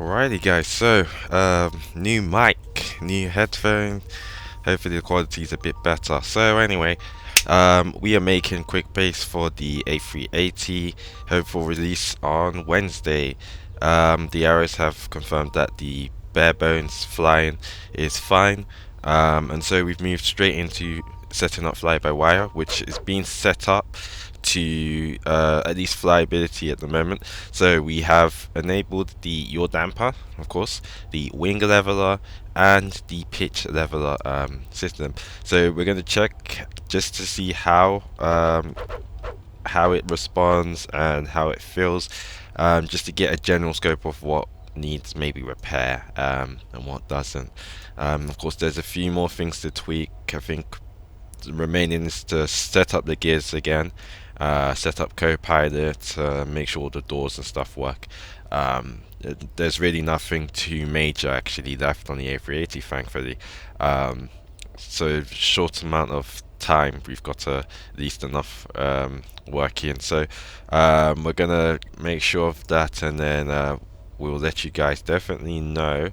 Alrighty guys, so new mic, new headphone. Hopefully the quality is a bit better. So anyway, we are making quick base for the A380, hopeful release on Wednesday. The arrows have confirmed that the bare bones flying is fine, and so we've moved straight into setting up fly-by-wire, which is being set up to at least flyability at the moment. So we have enabled the yaw damper, of course, the wing leveler, and the pitch leveler system. So we're going to check just to see how it responds and how it feels, just to get a general scope of what needs maybe repair and what doesn't. Of course, there's a few more things to tweak. I think the remaining is to set up the gears again, set up Copilot, make sure all the doors and stuff work. There's really nothing too major actually left on the A380, thankfully. So short amount of time, we've got at least enough working. So we're gonna make sure of that, and then we'll let you guys definitely know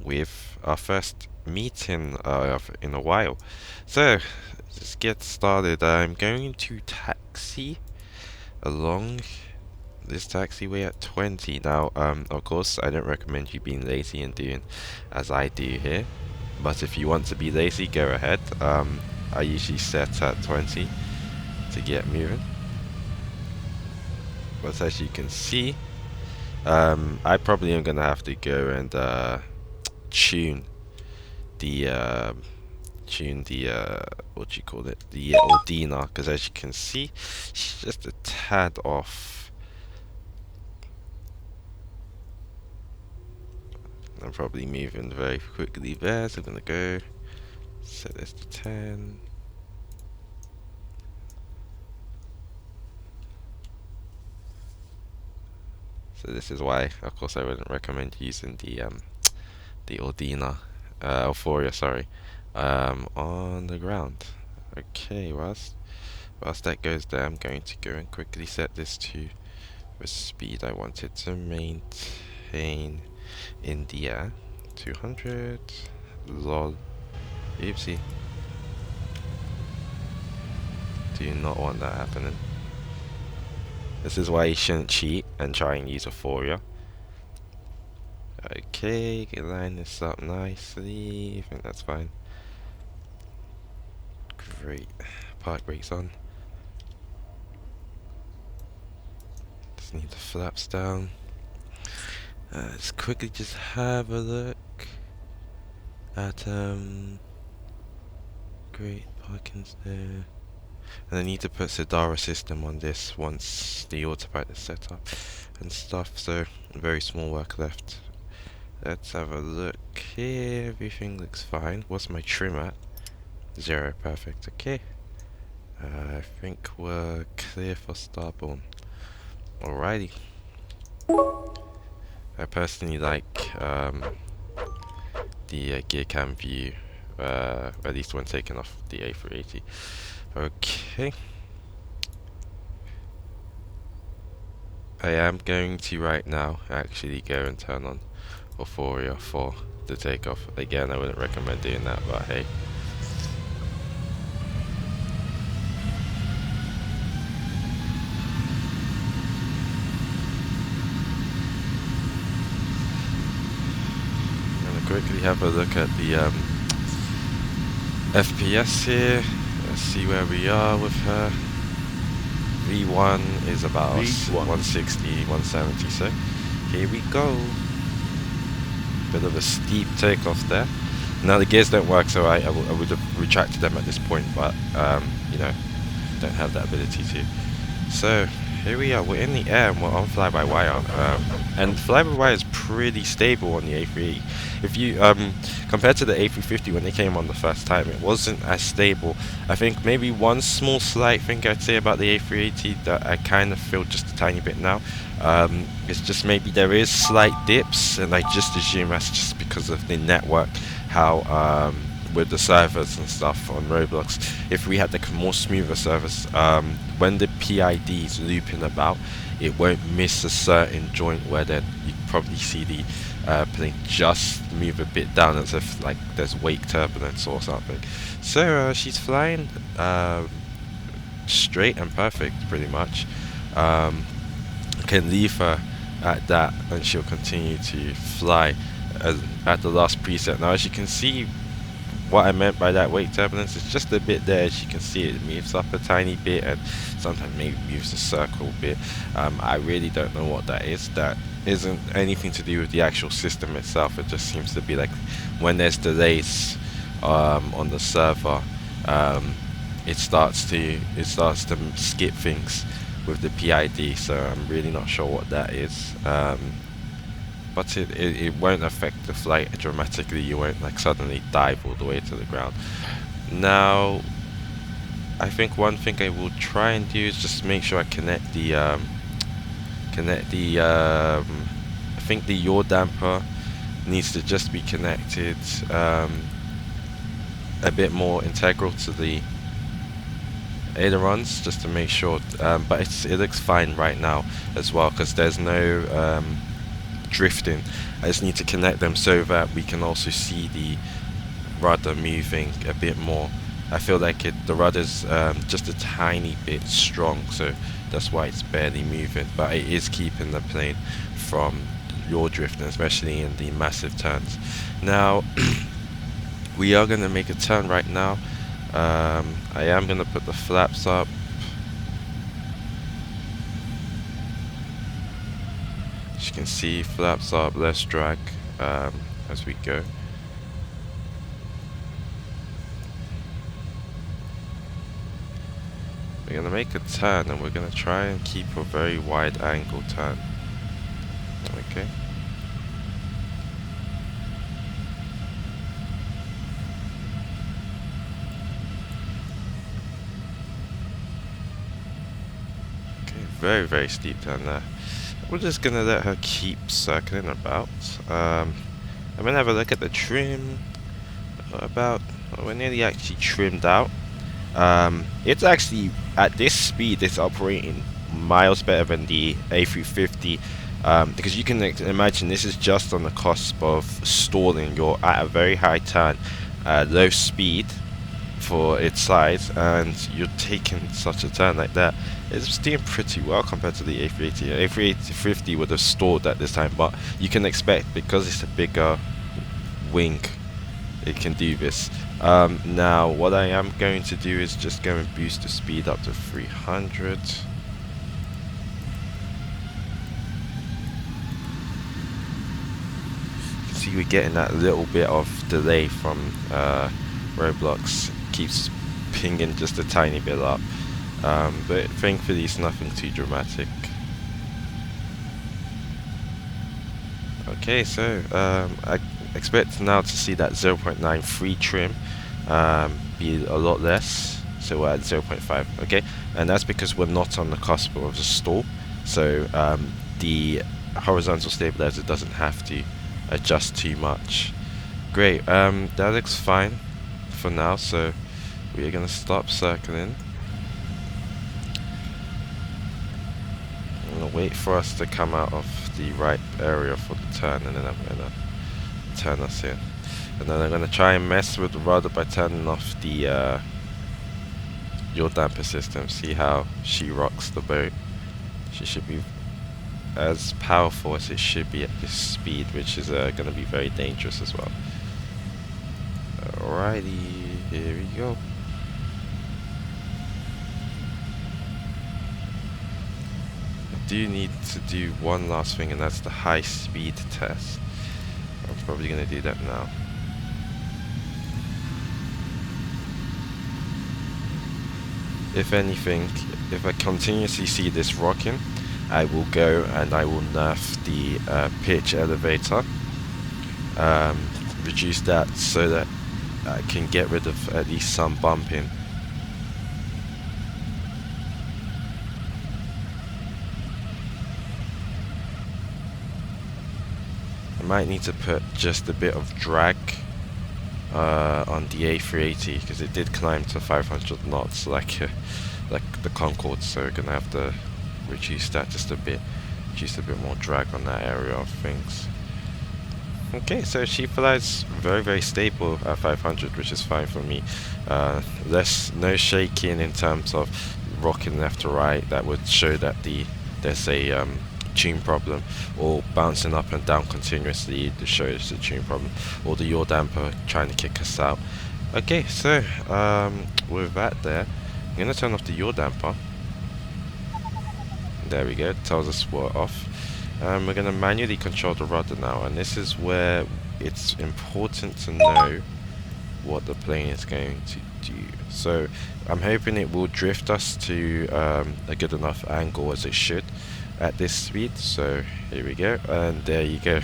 with our first meeting in a while. So let's get started. I'm going to taxi along this taxiway at 20. Now, of course, I don't recommend you being lazy and doing as I do here. But if you want to be lazy, go ahead. I usually set at 20 to get moving. But as you can see, I probably am gonna have to go and tune the what do you call it, the Elaina, because as you can see, she's just a tad off. I'm probably moving very quickly there, so I'm gonna go set this to 10. So this is why, of course, I wouldn't recommend using the Elaina, Euphoria, sorry, on the ground. Okay, whilst that goes there, I'm going to go and quickly set this to the speed I wanted to maintain in the air. 200. Lol. Oopsie. Do not want that happening. This is why you shouldn't cheat and try and use Euphoria. Okay, get line this up nicely. I think that's fine. Great. Park brakes on. Just need the flaps down. Let's quickly just have a look at great, parking's there. And I need to put Sidara system on this once the autopilot is set up and stuff, so very small work left. Let's have a look here. Everything looks fine. What's my trim at? 0, perfect. Okay. I think we're clear for starborn. Alrighty. I personally like the gear cam view, at least when taking off the A380. Okay. I am going to right now actually go and turn on Euphoria for the takeoff. Again, I wouldn't recommend doing that, but hey. Quickly have a look at the FPS here. Let's see where we are with her. V1 is about 160, 170, so here we go. Bit of a steep takeoff there. Now the gears don't work, so I would have retracted them at this point, but you know, don't have that ability to. So here we are, we're in the air and we're on fly-by-wire, and fly-by-wire is pretty stable on the A380. If you compared to the A350 when they came on the first time, it wasn't as stable. I think maybe one small slight thing I'd say about the A380 that I kind of feel just a tiny bit now, it's just maybe there is slight dips, and I just assume that's just because of the network, how with the servers and stuff on Roblox. If we had the more smoother servers, when the PID is looping about, it won't miss a certain joint where then you probably see the plane just move a bit down as if like there's wake turbulence or something. So she's flying straight and perfect pretty much. Can leave her at that and she'll continue to fly at the last preset. Now as you can see, what I meant by that wake turbulence is just a bit there. As you can see, it moves up a tiny bit and sometimes maybe moves a circle a bit. I really don't know what that is. That isn't anything to do with the actual system itself. It just seems to be like when there's delays on the server, it starts to skip things with the PID. So I'm really not sure what that is. But it won't affect the flight dramatically. You won't like suddenly dive all the way to the ground. Now, I think one thing I will try and do is just make sure I connect the I think the yaw damper needs to just be connected a bit more integral to the ailerons, just to make sure. But it looks fine right now as well because there's no drifting. I just need to connect them so that we can also see the rudder moving a bit more. I feel like the rudder's just a tiny bit strong, so that's why it's barely moving, but it is keeping the plane from yaw drifting, especially in the massive turns. Now we are going to make a turn right now. I am going to put the flaps up. As you can see, flaps up, less drag as we go. We're going to make a turn and we're going to try and keep a very wide angle turn. Okay. Okay, very, very steep turn there. We're just going to let her keep circling about. I'm going to have a look at the trim. We're nearly actually trimmed out. It's actually, at this speed, it's operating miles better than the A350. Because you can imagine this is just on the cusp of stalling. You're at a very high turn, low speed for its size, and you're taking such a turn like that. It's doing pretty well compared to the A380. A350 would have stalled at this time, but you can expect, because it's a bigger wing, it can do this. Now what I am going to do is just go and boost the speed up to 300. See, we're getting that little bit of delay from Roblox. Keeps pinging just a tiny bit up, but thankfully it's nothing too dramatic. Okay, so I expect now to see that 0.93 trim be a lot less, so we're at 0.5. okay, and that's because we're not on the cusp of a stall, so the horizontal stabilizer doesn't have to adjust too much. Great, that looks fine for now, so we are going to stop circling. I'm going to wait for us to come out of the right area for the turn, and then I'm going to turn us in. And then I'm going to try and mess with the rudder by turning off the yaw damper system. See how she rocks the boat. She should be as powerful as it should be at this speed, which is going to be very dangerous as well. Alrighty, here we go. I do need to do one last thing, and that's the high speed test. I'm probably going to do that now. If anything, if I continuously see this rocking, I will go and I will nerf the pitch elevator, reduce that so that I can get rid of at least some bumping. I might need to put just a bit of drag on the A380 because it did climb to 500 knots like the Concorde, so we're gonna have to reduce that just a bit, reduce a bit more drag on that area of things. Okay, so she flies very stable at 500, which is fine for me. No shaking in terms of rocking left to right. That would show that there's a tune problem, or bouncing up and down continuously to show it's a tune problem, or the yaw damper trying to kick us out. Okay, so with that there, I'm gonna turn off the yaw damper. There we go, it tells us we're off. We're going to manually control the rudder now, and this is where it's important to know what the plane is going to do. So I'm hoping it will drift us to a good enough angle as it should at this speed. So here we go, and there you go.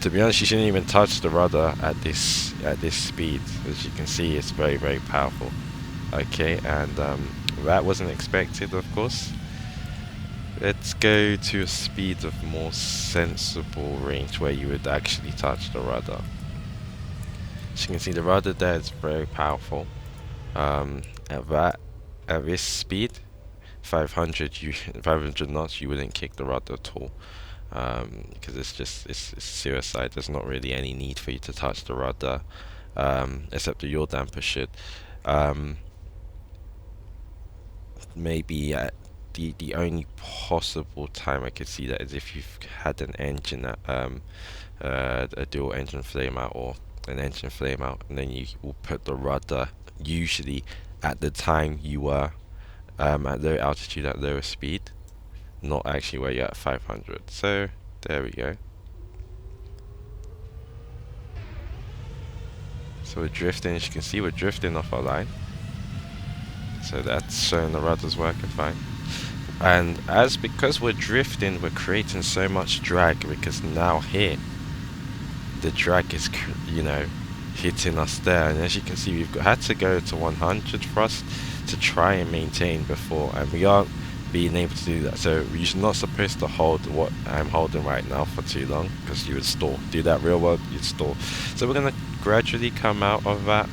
To be honest, you shouldn't even touch the rudder at this speed. As you can see, it's very powerful. Okay, and that wasn't expected, of course. Let's go to a speed of more sensible range where you would actually touch the rudder. As you can see, the rudder there is very powerful. At this speed, 500 knots, you wouldn't kick the rudder at all, because it's suicide. There's not really any need for you to touch the rudder, except the yaw damper should. Maybe at the only possible time I could see that is if you've had an engine a dual engine flame out, or an engine flame out, and then you will put the rudder usually at the time you were at low altitude at lower speed, not actually where you're at 500. So there we go. So we're drifting, as you can see, we're drifting off our line. So that's showing the rudder's working fine. And because we're drifting, we're creating so much drag, because now here the drag is, you know, hitting us there. And as you can see, we've had to go to 100 thrust to try and maintain before, and we aren't being able to do that. So you're not supposed to hold what I'm holding right now for too long, because you would stall. Do that real world, you'd stall. So we're gonna gradually come out of that.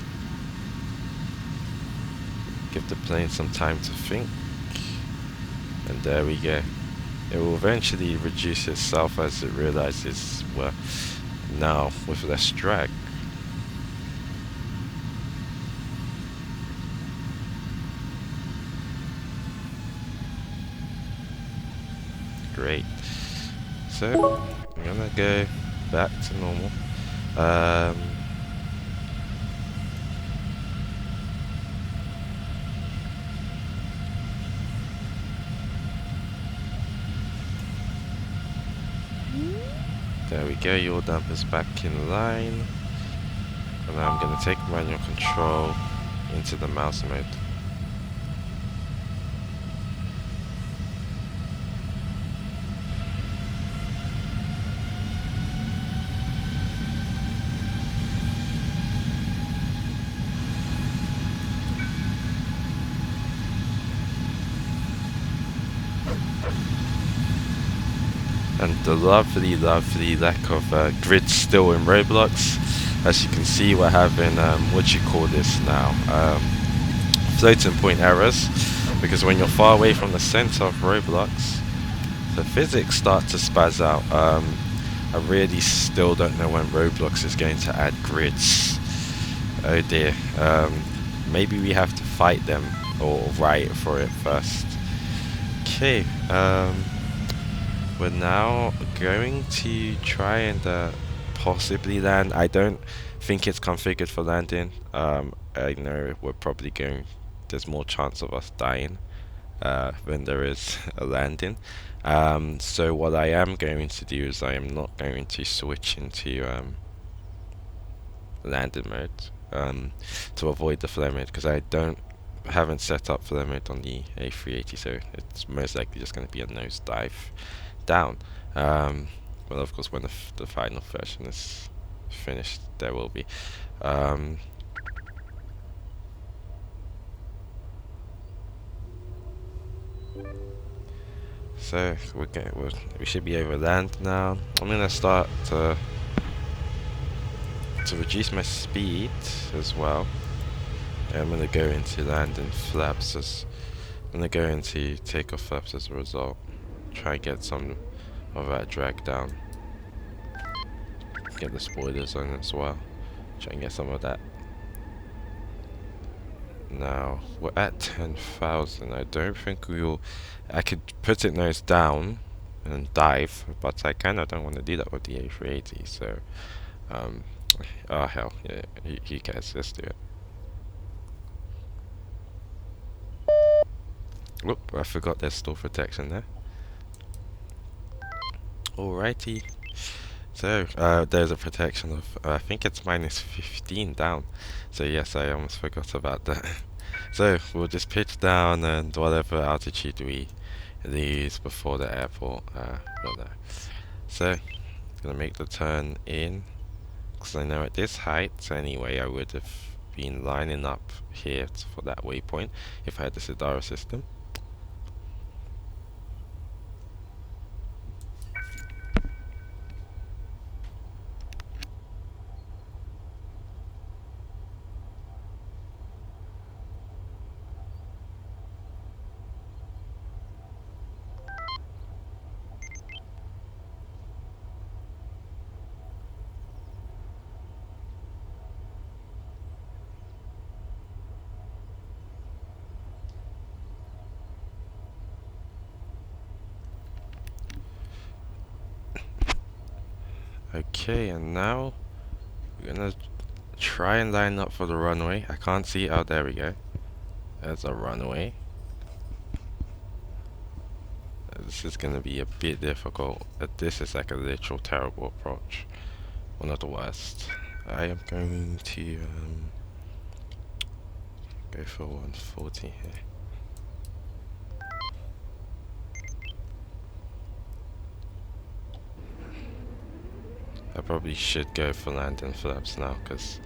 Give the plane some time to think. And there we go. It will eventually reduce itself as it realizes we're now with less drag. Great. So I'm gonna go back to normal. There we go, yaw damper's back in line. And now I'm going to take manual control into the mouse mode. And the lovely lack of grid still in Roblox. As you can see, we're having what you call this now, floating point errors, because when you're far away from the center of Roblox, the physics start to spaz out. I really still don't know when Roblox is going to add grids. Oh dear. Maybe we have to fight them or write for it first. Okay. We're now going to try and possibly land. I don't think it's configured for landing. I know we're probably going, there's more chance of us dying than there is a landing. So what I am going to do is I am not going to switch into landing mode to avoid the flare mode, because I haven't set up flare mode on the A380, so it's most likely just going to be a nosedive down. Well, of course, when the final version is finished, there will be. So we should be over land now. I'm gonna start to reduce my speed as well. I'm gonna go into landing flaps as I'm gonna go into takeoff flaps as a result. Try and get some of that drag down. Get the spoilers on as well. Try and get some of that. Now we're at 10,000. I don't think we'll. I could put it nose down and dive, but I kind of don't want to do that with the A380. So, oh hell, yeah, he cares. Let's do it. Whoop! I forgot there's stall protection there. Alrighty. So, there's a protection of, I think it's minus 15 down. So yes, I almost forgot about that. So, we'll just pitch down and whatever altitude we lose before the airport, will know. So, gonna make the turn in, because I know at this height, anyway, I would have been lining up here for that waypoint if I had the Sidara system. Okay, and now we're gonna try and line up for the runway. I can't see. Oh, there we go. There's a runway. This is gonna be a bit difficult. This is like a literal terrible approach. One of the worst. I am going to go for 140 here. I probably should go for landing flaps now, because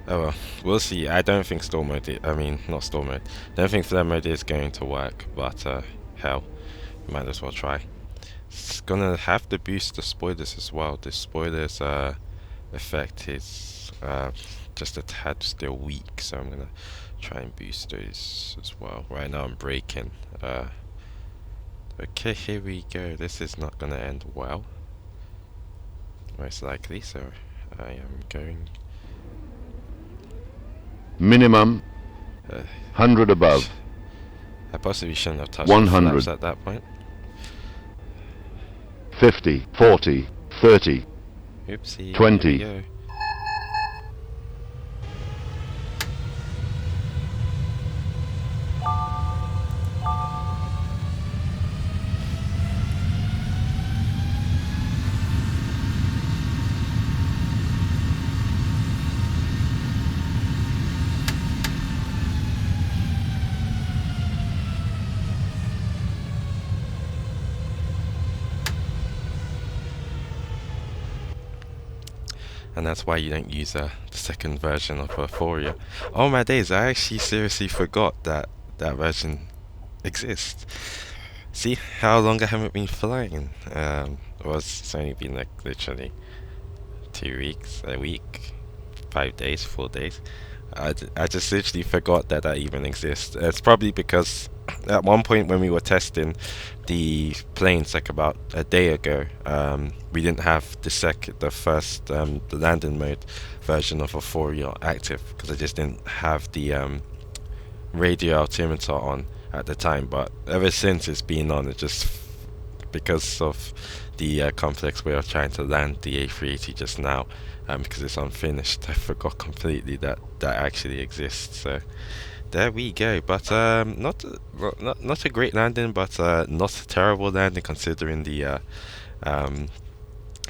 oh well, we'll see. I don't think storm mode. I mean, not storm mode. Don't think flare mode is going to work, but hell, might as well try. It's gonna have to boost the spoilers as well. The spoilers effect is just a tad still weak, so I'm gonna try and boost those as well. Right now I'm braking. Okay, here we go. This is not gonna end well, most likely, so I am going minimum 100 above. I possibly shouldn't have touched 100 the flaps at that point. 50, 40, 30, Oopsie. 20. Here we go. And that's why you don't use the second version of Euphoria. Oh my days, I actually seriously forgot that that version exists. See how long I haven't been flying? It's only been like literally 2 weeks, a week, 5 days, 4 days. I just literally forgot that that even exists. It's probably because at one point when we were testing the planes, like about a day ago, we didn't have the landing mode version of Euphoria active, because I just didn't have the radio altimeter on at the time. But ever since it's been on, it just because of the complex way of trying to land the A380 just now, because it's unfinished, I forgot completely that that actually exists. So there we go. But not a great landing, but not a terrible landing considering the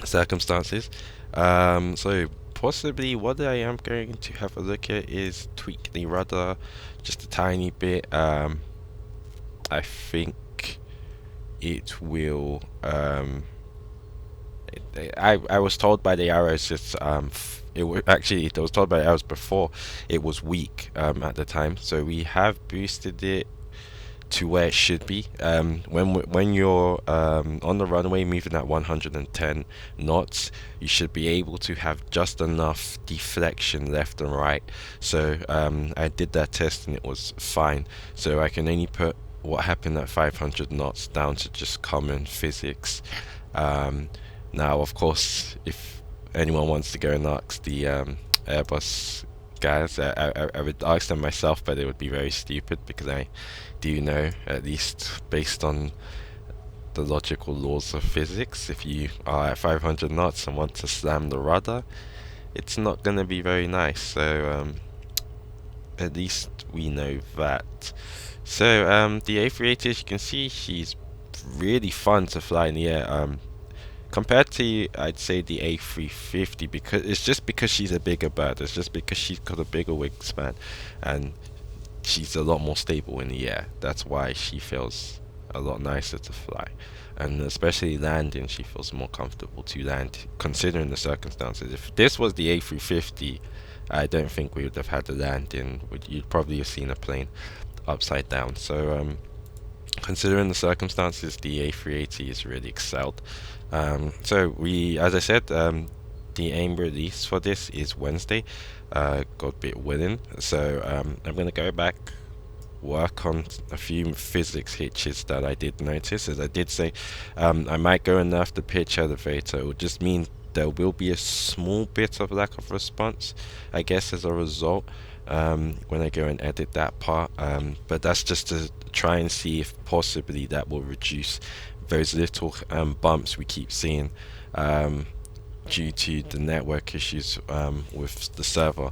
circumstances. So possibly what I am going to have a look at is tweak the rudder just a tiny bit. I think it will. I was told by the arrows just it was told by the arrows before it was weak at the time, so we have boosted it to where it should be. When you're on the runway moving at 110 knots, you should be able to have just enough deflection left and right. So I did that test and it was fine. So I can only put what happened at 500 knots down to just common physics. Um, Now, of course, if anyone wants to go and ask the Airbus guys, I would ask them myself, but it would be very stupid because I do know, at least based on the logical laws of physics, if you are at 500 knots and want to slam the rudder, it's not going to be very nice. So at least we know that. So the A380, as you can see, she's really fun to fly in the air. Compared to, I'd say, the A350, because it's just because she's a bigger bird. It's just because she's got a bigger wingspan, and she's a lot more stable in the air. That's why she feels a lot nicer to fly, and especially landing, she feels more comfortable to land, considering the circumstances. If this was the A350, I don't think we would have had the landing. You'd probably have seen a plane upside down. So considering the circumstances, the A380 is really excelled. So we, as I said, the aim release for this is Wednesday. God bit willing. So I'm gonna go back, work on a few physics hitches that I did notice. As I did say, I might go and nerf the pitch elevator. It would just mean there will be a small bit of lack of response, I guess, as a result. When I go and edit that part, but that's just to try and see if possibly that will reduce those little bumps we keep seeing due to the network issues with the server.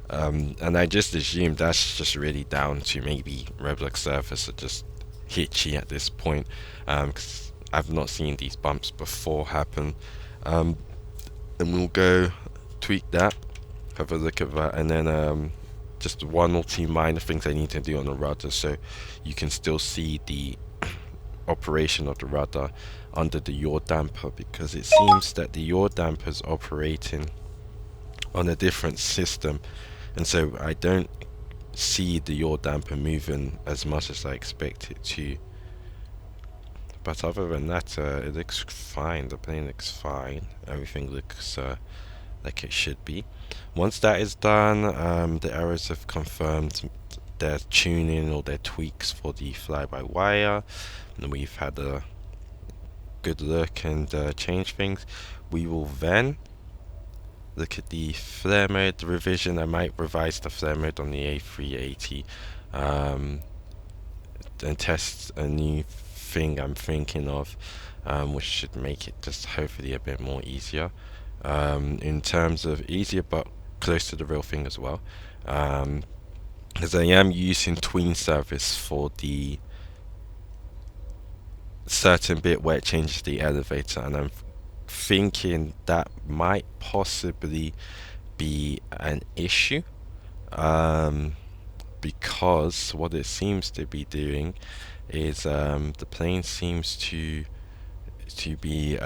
And I just assume that's just really down to maybe Roblox servers are just hitchy at this point, because I've not seen these bumps before happen. And we'll go tweak that, have a look at that, and then just one or two minor things I need to do on the rudder so you can still see the operation of the rudder under the yaw damper, because it seems that the yaw damper is operating on a different system, and so I don't see the yaw damper moving as much as I expect it to. But other than that, it looks fine. The plane looks fine. Everything looks like it should be. Once that is done, the arrows have confirmed their tuning or their tweaks for the fly-by-wire, and we've had a good look and change things. We will then look at the flare mode revision. I might revise the flare mode on the A380 and test a new thing I'm thinking of, which should make it just hopefully a bit more easier. In terms of easier but close to the real thing as well, as I am using tween service for the certain bit where it changes the elevator, and I'm thinking that might possibly be an issue, because what it seems to be doing is the plane seems to be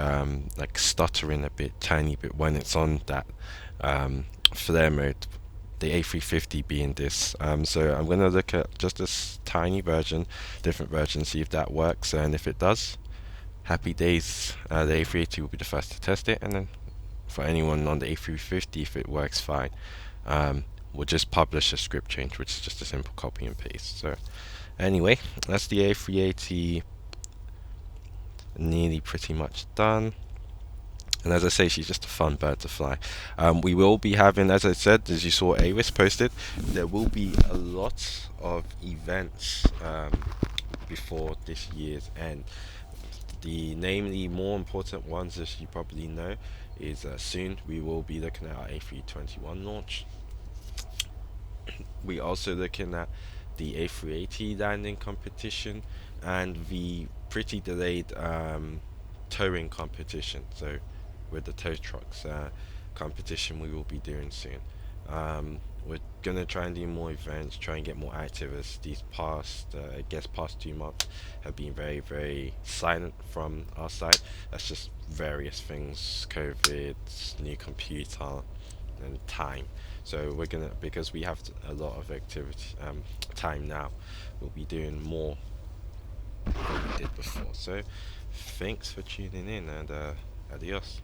like stuttering a bit, tiny bit when it's on that flare mode, the A350 being this. So I'm going to look at just this tiny version, different version, see if that works, and if it does, happy days. The A380 will be the first to test it, and then for anyone on the A350, if it works fine, we'll just publish a script change, which is just a simple copy and paste. So anyway, that's the A380 nearly pretty much done. And as I say, she's just a fun bird to fly. We will be having, as I said, as you saw Avis posted, there will be a lot of events before this year's end. The namely more important ones, as you probably know, is soon we will be looking at our A321 launch. We're also looking at the A380 landing competition and the pretty delayed towing competition. So with the tow trucks competition we will be doing soon. We're gonna try and do more events, try and get more active, as these past, I guess, past 2 months have been very, very silent from our side. That's just various things, COVID, new computer, and time. So we're gonna, because we have a lot of activity, time now, we'll be doing more than we did before. So thanks for tuning in, and adios.